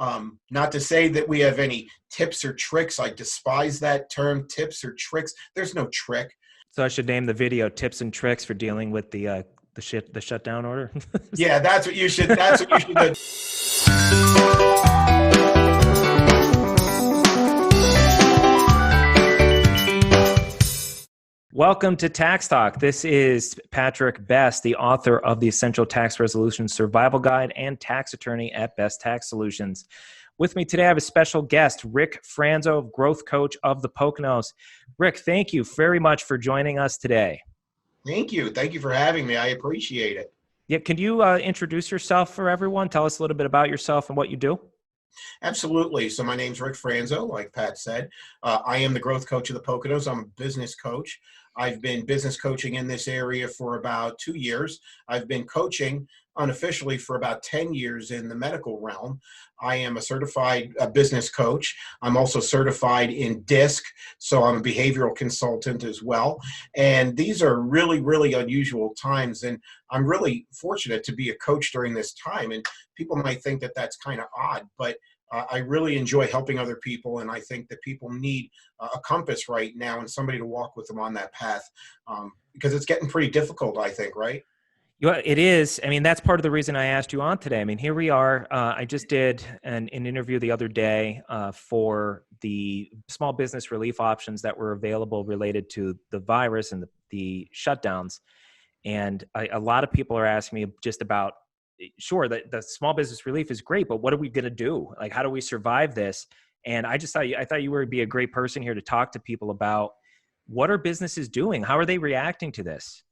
Not to say that we have any tips or tricks. I despise that term, tips or tricks. There's no trick. So I should name the video "Tips and Tricks for Dealing with the Shutdown Order." Yeah, that's what you should. That's what you should do. Welcome to Tax Talk. This is Patrick Best, the author of the Essential Tax Resolution Survival Guide and tax attorney at Best Tax Solutions. With me today, I have a special guest, Rick Franz, growth coach of the Poconos. Rick, thank you very much for joining us today. Thank you. Thank you for having me. I appreciate it. Yeah, can you introduce yourself for everyone? Tell us a little bit about yourself and what you do. Absolutely. So my name's Rick Franzo, like Pat said. I am the growth coach of the Poconos. I'm a business coach. I've been business coaching in this area for about 2 years. I've been coaching unofficially for about 10 years in the medical realm. I am a certified business coach. I'm also certified in DISC, so I'm a behavioral consultant as well. And these are really, really unusual times. And I'm really fortunate to be a coach during this time. And people might think that that's kind of odd, but I really enjoy helping other people, and I think that people need a compass right now and somebody to walk with them on that path, because it's getting pretty difficult, I think, right? Yeah, it is. I mean, that's part of the reason I asked you on today. I mean, here we are. I just did an interview the other day for the small business relief options that were available related to the virus and the shutdowns. And a lot of people are asking me just about, sure, the small business relief is great, but what are we going to do? Like, how do we survive this? And I thought you would be a great person here to talk to people about what are businesses doing? How are they reacting to this?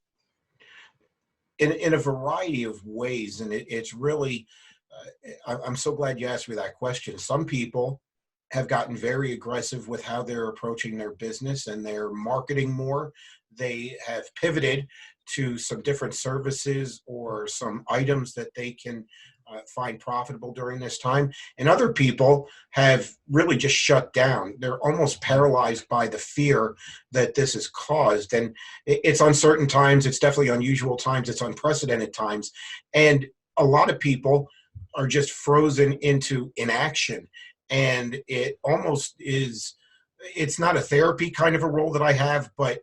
In a variety of ways. And it's really, I'm so glad you asked me that question. Some people have gotten very aggressive with how they're approaching their business and they're marketing more. They have pivoted to some different services or some items that they can find profitable during this time. And other people have really just shut down. They're almost paralyzed by the fear that this has caused. And it's uncertain times. It's definitely unusual times. It's unprecedented times. And a lot of people are just frozen into inaction. And it almost is, it's not a therapy kind of a role that I have, but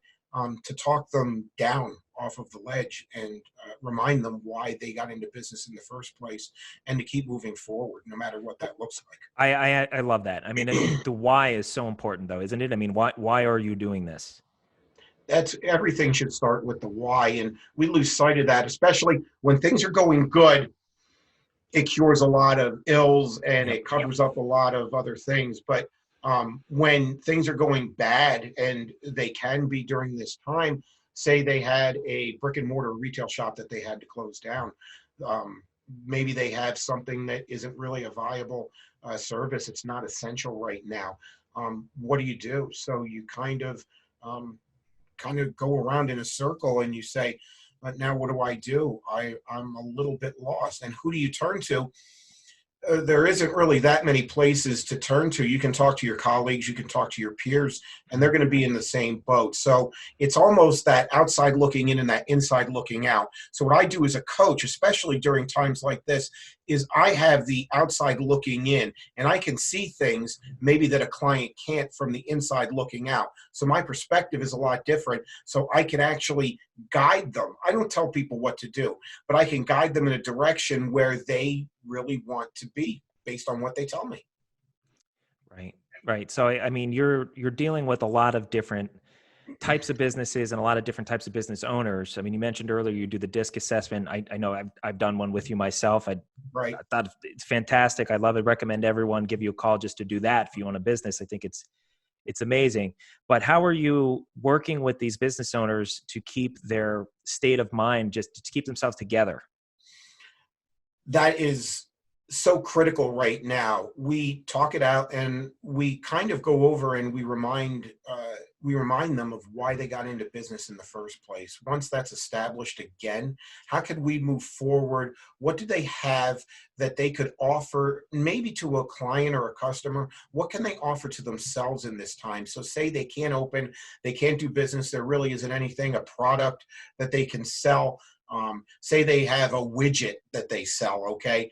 to talk them down off of the ledge and remind them why they got into business in the first place and to keep moving forward, no matter what that looks like. I love that. I mean, the why is so important though, isn't it? I mean, why are you doing this? That's everything should start with the why. And we lose sight of that, especially when things are going good. It cures a lot of ills and it covers up a lot of other things. But when things are going bad, and they can be during this time, say they had a brick and mortar retail shop that they had to close down. Maybe they have something that isn't really a viable service. It's not essential right now. What do? So you kind of go around in a circle and you say, but now what do? I'm a little bit lost. And who do you turn to? There isn't really that many places to turn to. You can talk to your colleagues, you can talk to your peers, and they're going to be in the same boat. So it's almost that outside looking in and that inside looking out. So what I do as a coach, especially during times like this, is I have the outside looking in, and I can see things maybe that a client can't from the inside looking out. So my perspective is a lot different. So I can actually guide them. I don't tell people what to do, but I can guide them in a direction where they really want to be based on what they tell me. Right. So, I mean, you're dealing with a lot of different types of businesses and a lot of different types of business owners. I mean, you mentioned earlier you do the DISC assessment. I know I've done one with you myself. I thought it's fantastic. I love it. Recommend everyone give you a call just to do that if you own a business. I think it's amazing. But how are you working with these business owners to keep their state of mind, just to keep themselves together? That is so critical right now. We talk it out and we kind of go over and we remind them of why they got into business in the first place. Once that's established again, how could we move forward? What do they have that they could offer maybe to a client or a customer? What can they offer to themselves in this time? So say they can't open, they can't do business, there really isn't anything, a product that they can sell. Say they have a widget that they sell, okay?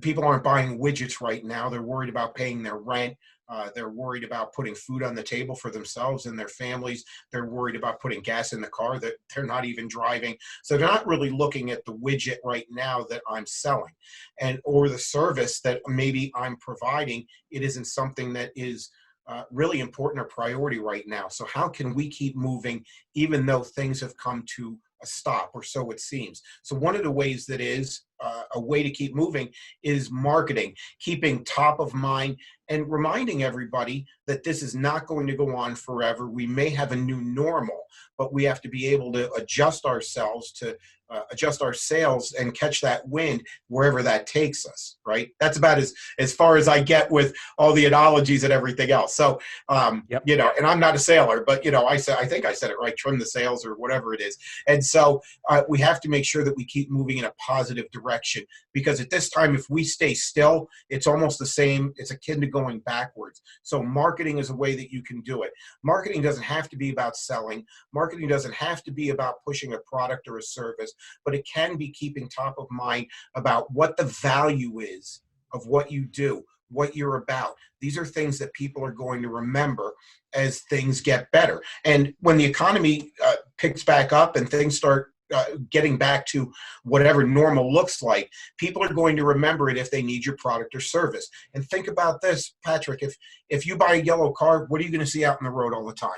people aren't buying widgets right now. They're worried about paying their rent. They're worried about putting food on the table for themselves and their families. They're worried about putting gas in the car that they're not even driving. So they're not really looking at the widget right now that I'm selling, and or the service that maybe I'm providing. It isn't something that is really important or priority right now. So how can we keep moving even though things have come to a stop, or so it seems? So one of the ways that is a way to keep moving is marketing, keeping top of mind and reminding everybody that this is not going to go on forever. We may have a new normal, but we have to be able to adjust ourselves to adjust our sails and catch that wind wherever that takes us, right? That's about as far as I get with all the analogies and everything else. So, you know, and I'm not a sailor, but, you know, I think I said it right, trim the sails or whatever it is. And so we have to make sure that we keep moving in a positive direction, because at this time, if we stay still, it's almost the same. It's akin to going backwards. So marketing is a way that you can do it. Marketing doesn't have to be about selling. Marketing doesn't have to be about pushing a product or a service, but it can be keeping top of mind about what the value is of what you do, what you're about. These are things that people are going to remember as things get better. And when the economy picks back up and things start getting back to whatever normal looks like, people are going to remember it if they need your product or service. And think about this, Patrick, if you buy a yellow car, what are you going to see out on the road all the time?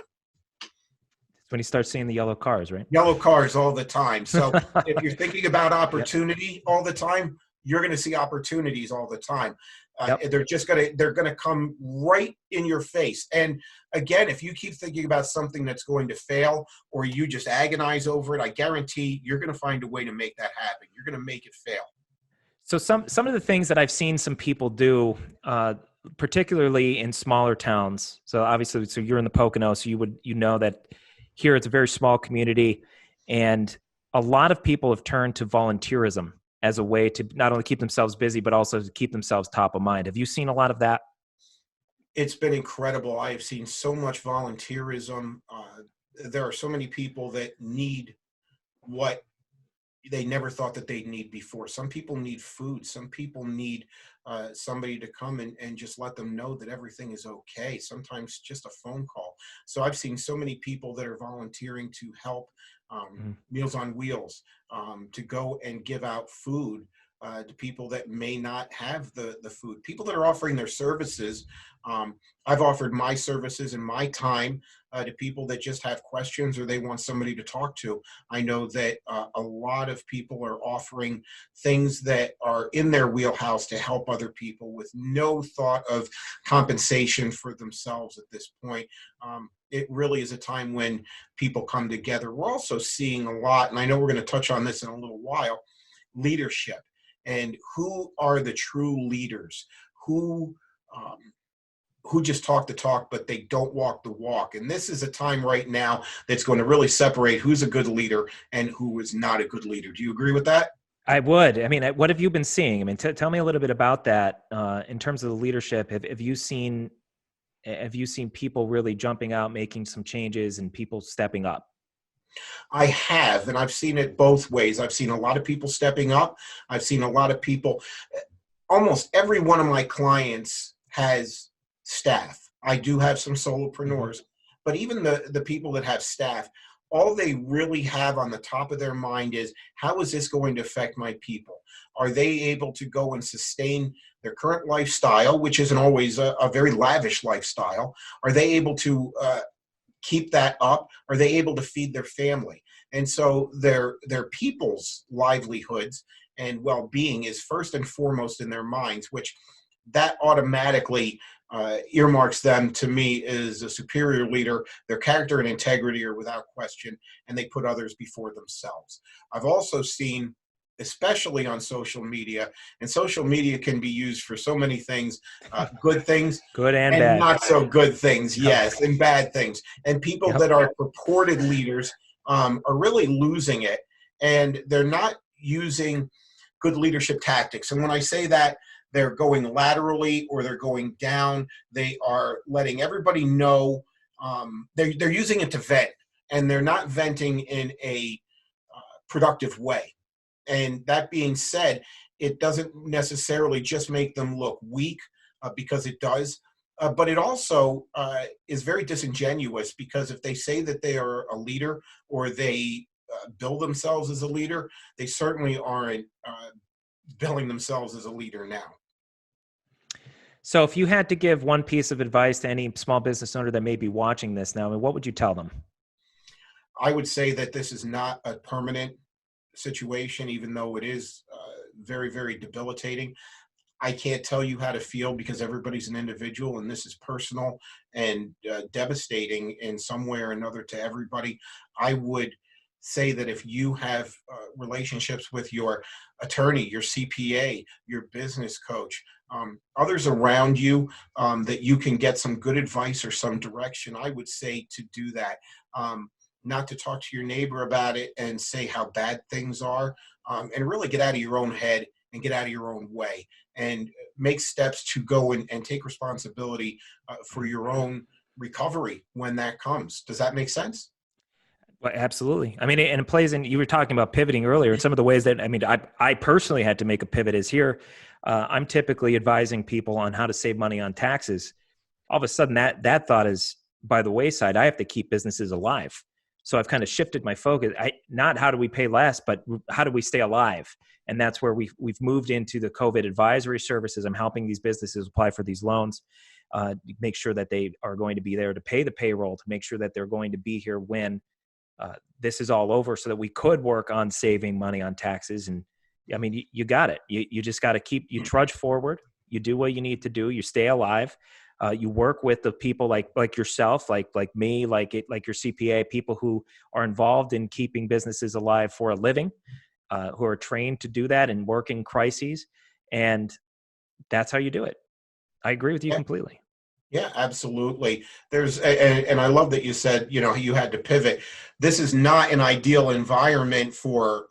When you start seeing the yellow cars, right? Yellow cars all the time. So if you're thinking about opportunity all the time, you're going to see opportunities all the time. They're going to come right in your face. And again, if you keep thinking about something that's going to fail, or you just agonize over it, I guarantee you're going to find a way to make that happen. You're going to make it fail. So some of the things that I've seen some people do, particularly in smaller towns. So obviously, so you're in the Pocono, so you know that here it's a very small community, and a lot of people have turned to volunteerism as a way to not only keep themselves busy, but also to keep themselves top of mind. Have you seen a lot of that? It's been incredible. I have seen so much volunteerism. There are so many people that need what they never thought that they'd need before. Some people need food. Some people need somebody to come and just let them know that everything is okay. Sometimes just a phone call. So I've seen so many people that are volunteering to help Meals on Wheels, to go and give out food to people that may not have the food. People that are offering their services. I've offered my services and my time to people that just have questions or they want somebody to talk to. I know that a lot of people are offering things that are in their wheelhouse to help other people with no thought of compensation for themselves at this point. It really is a time when people come together. We're also seeing a lot, and I know we're going to touch on this in a little while, leadership. And who are the true leaders? Who just talk the talk, but they don't walk the walk. And this is a time right now that's going to really separate who's a good leader and who is not a good leader. Do you agree with that? I would. I mean, what have you been seeing? I mean, tell me a little bit about that in terms of the leadership. Have you seen people really jumping out, making some changes, and people stepping up? I have, and I've seen it both ways. I've seen a lot of people stepping up. I've seen a lot of people, almost every one of my clients has staff. I do have some solopreneurs, but even the people that have staff, all they really have on the top of their mind is, how is this going to affect my people? Are they able to go and sustain their current lifestyle, which isn't always a very lavish lifestyle? Are they able to keep that up? Are they able to feed their family? And so their people's livelihoods and well-being is first and foremost in their minds, which that automatically earmarks them to me as a superior leader. Their character and integrity are without question, and they put others before themselves. I've also seen, especially on social media, and social media can be used for so many things, good things, good and bad, not so good things, yes, and bad things. And people that are purported leaders are really losing it, and they're not using good leadership tactics. And when I say that, they're going laterally or they're going down. They are letting everybody know. They're using it to vent, and they're not venting in a productive way. And that being said, it doesn't necessarily just make them look weak, because it does. But it also is very disingenuous, because if they say that they are a leader, or they bill themselves as a leader, they certainly aren't billing themselves as a leader now. So if you had to give one piece of advice to any small business owner that may be watching this now, what would you tell them? I would say that this is not a permanent situation, even though it is very, very debilitating. I can't tell you how to feel, because everybody's an individual, and this is personal and devastating in some way or another to everybody. I would say that if you have relationships with your attorney, your CPA, your business coach, others around you, that you can get some good advice or some direction, I would say to do that. Not to talk to your neighbor about it and say how bad things are, and really get out of your own head and get out of your own way, and make steps to go and take responsibility for your own recovery when that comes. Does that make sense? Well, absolutely. I mean, and it plays in, you were talking about pivoting earlier, and some of the ways that, I mean, I personally had to make a pivot is here. I'm typically advising people on how to save money on taxes. All of a sudden that thought is by the wayside. I have to keep businesses alive. So I've kind of shifted my focus. Not how do we pay less, but how do we stay alive? And that's where we've moved into the COVID advisory services. I'm helping these businesses apply for these loans, make sure that they are going to be there to pay the payroll, to make sure that they're going to be here when this is all over, so that we could work on saving money on taxes. And I mean, you got it. You just got to you trudge forward. You do what you need to do. You stay alive. You work with the people like yourself, like me, like your CPA, people who are involved in keeping businesses alive for a living, who are trained to do that and work in crises. And that's how you do it. I agree with you completely. Yeah, absolutely. And I love that you said, you had to pivot. This is not an ideal environment for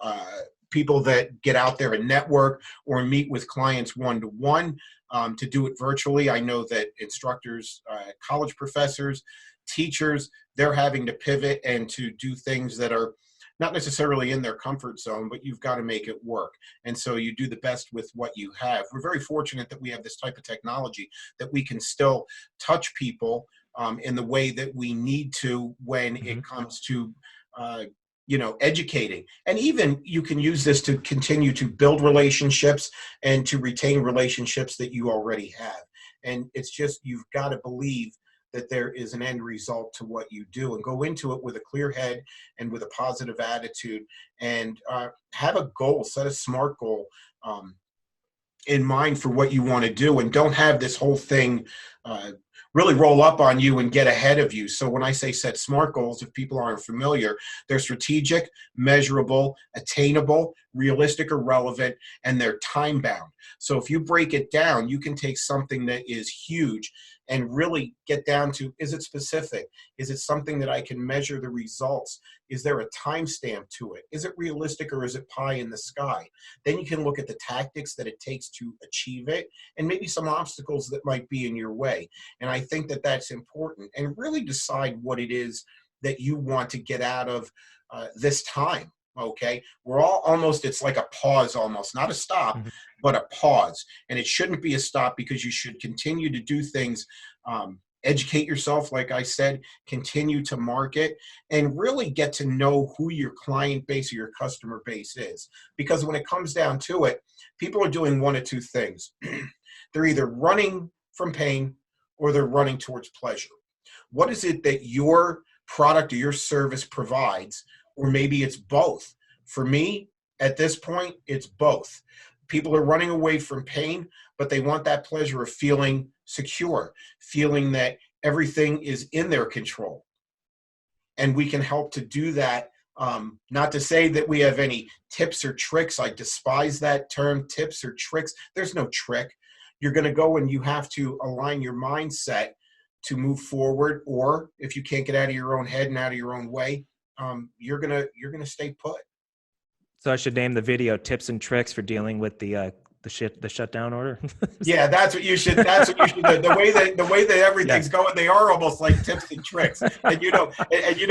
people that get out there and network or meet with clients one-to-one, to do it virtually. I know that instructors, college professors, teachers, they're having to pivot and to do things that are not necessarily in their comfort zone, but you've got to make it work. And so you do the best with what you have. We're very fortunate that we have this type of technology, that we can still touch people in the way that we need to when it comes to educating. And even you can use this to continue to build relationships and to retain relationships that you already have. And it's just, you've got to believe that there is an end result to what you do, and go into it with a clear head and with a positive attitude, and have a goal, set a SMART goal in mind for what you want to do, and don't have this whole thing really roll up on you and get ahead of you. So when I say set SMART goals, if people aren't familiar, they're strategic, measurable, attainable, realistic or relevant, and they're time bound. So if you break it down, you can take something that is huge and really get down to, is it specific? Is it something that I can measure the results? Is there a timestamp to it? Is it realistic, or is it pie in the sky? Then you can look at the tactics that it takes to achieve it, and maybe some obstacles that might be in your way. And I think that that's important, and really decide what it is that you want to get out of this time. Okay, we're all almost, it's like a pause almost, not a stop, but a pause. And it shouldn't be a stop, because you should continue to do things, educate yourself, like I said, continue to market, and really get to know who your client base or your customer base is. Because when it comes down to it, people are doing one of two things. They're either running from pain, or they're running towards pleasure. What is it that your product or your service provides? Or maybe it's both. For me, at this point, it's both. People are running away from pain, but they want that pleasure of feeling secure, feeling that everything is in their control. And we can help to do that. Not to say that we have any tips or tricks. I despise that term, tips or tricks. There's no trick. You're going to go and you have to align your mindset to move forward. Or if you can't get out of your own head and out of your own way, you're gonna stay put. So I should name the video "Tips and Tricks for Dealing with the the shutdown order. Yeah, that's what you should. That's what you should do. The way that everything's going, they are almost like tips and tricks. And you know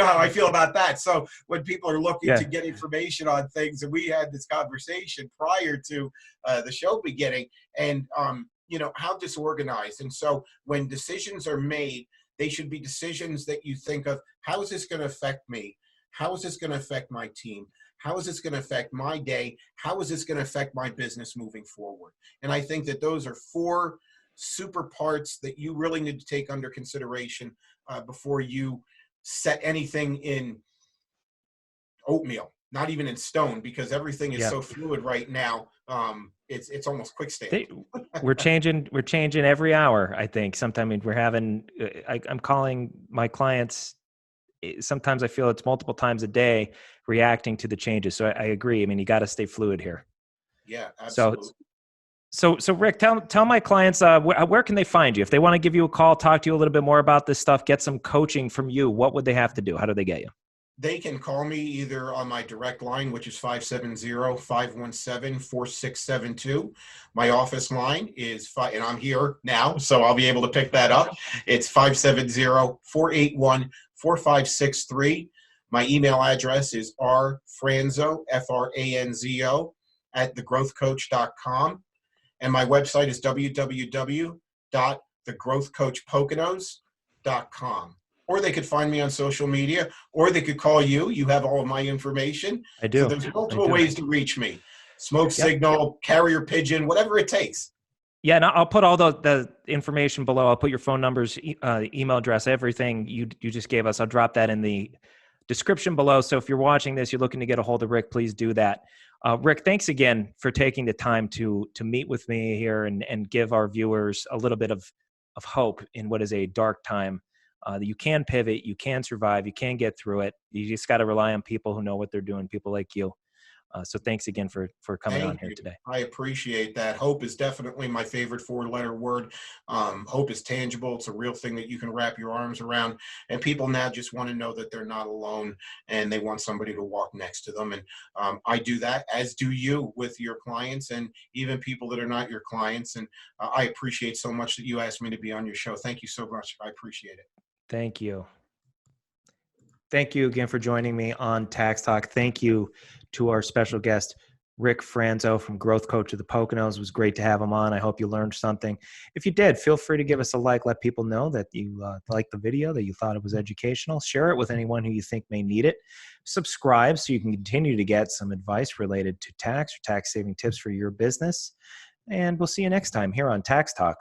how I feel about that. So when people are looking to Yeah. get information on things, and we had this conversation prior to the show beginning, and how disorganized. And so when decisions are made, they should be decisions that you think of: how is this going to affect me? How is this going to affect my team? How is this going to affect my day? How is this going to affect my business moving forward? And I think that those are 4 super parts that you really need to take under consideration before you set anything in oatmeal, not even in stone, because everything is so fluid right now. It's almost quicksand. We're changing every hour. I think sometimes we're having, I'm calling my clients. Sometimes I feel it's multiple times a day reacting to the changes. So I agree. I mean, you got to stay fluid here. Yeah, absolutely. So Rick, tell my clients where can they find you if they want to give you a call, talk to you a little bit more about this stuff, get some coaching from you. What would they have to do? How do they get you? They can call me either on my direct line, which is 570-517-4672. My office line is and I'm here now, so I'll be able to pick that up. It's 570-481-4563. My email address is rfranzo, Franzo, @thegrowthcoach.com. And my website is www.thegrowthcoachpoconos.com. Or they could find me on social media, or they could call you. You have all of my information. I do. So there's multiple ways to reach me. Smoke signal, carrier pigeon, whatever it takes. Yeah, and I'll put all the information below. I'll put your phone numbers, email address, everything you just gave us. I'll drop that in the description below. So if you're watching this, you're looking to get a hold of Rick, please do that. Rick, thanks again for taking the time to meet with me here and give our viewers a little bit of hope in what is a dark time. That you can pivot, you can survive, you can get through it. You just got to rely on people who know what they're doing, people like you. So thanks again for coming on here today. I appreciate that. Hope is definitely my favorite 4-letter word. Hope is tangible. It's a real thing that you can wrap your arms around. And people now just want to know that they're not alone, and they want somebody to walk next to them. And I do that, as do you, with your clients and even people that are not your clients. And I appreciate so much that you asked me to be on your show. Thank you so much. I appreciate it. Thank you. Thank you again for joining me on Tax Talk. Thank you to our special guest, Rick Franzo from Growth Coach of the Poconos. It was great to have him on. I hope you learned something. If you did, feel free to give us a like. Let people know that you liked the video, that you thought it was educational. Share it with anyone who you think may need it. Subscribe so you can continue to get some advice related to tax or tax saving tips for your business. And we'll see you next time here on Tax Talk.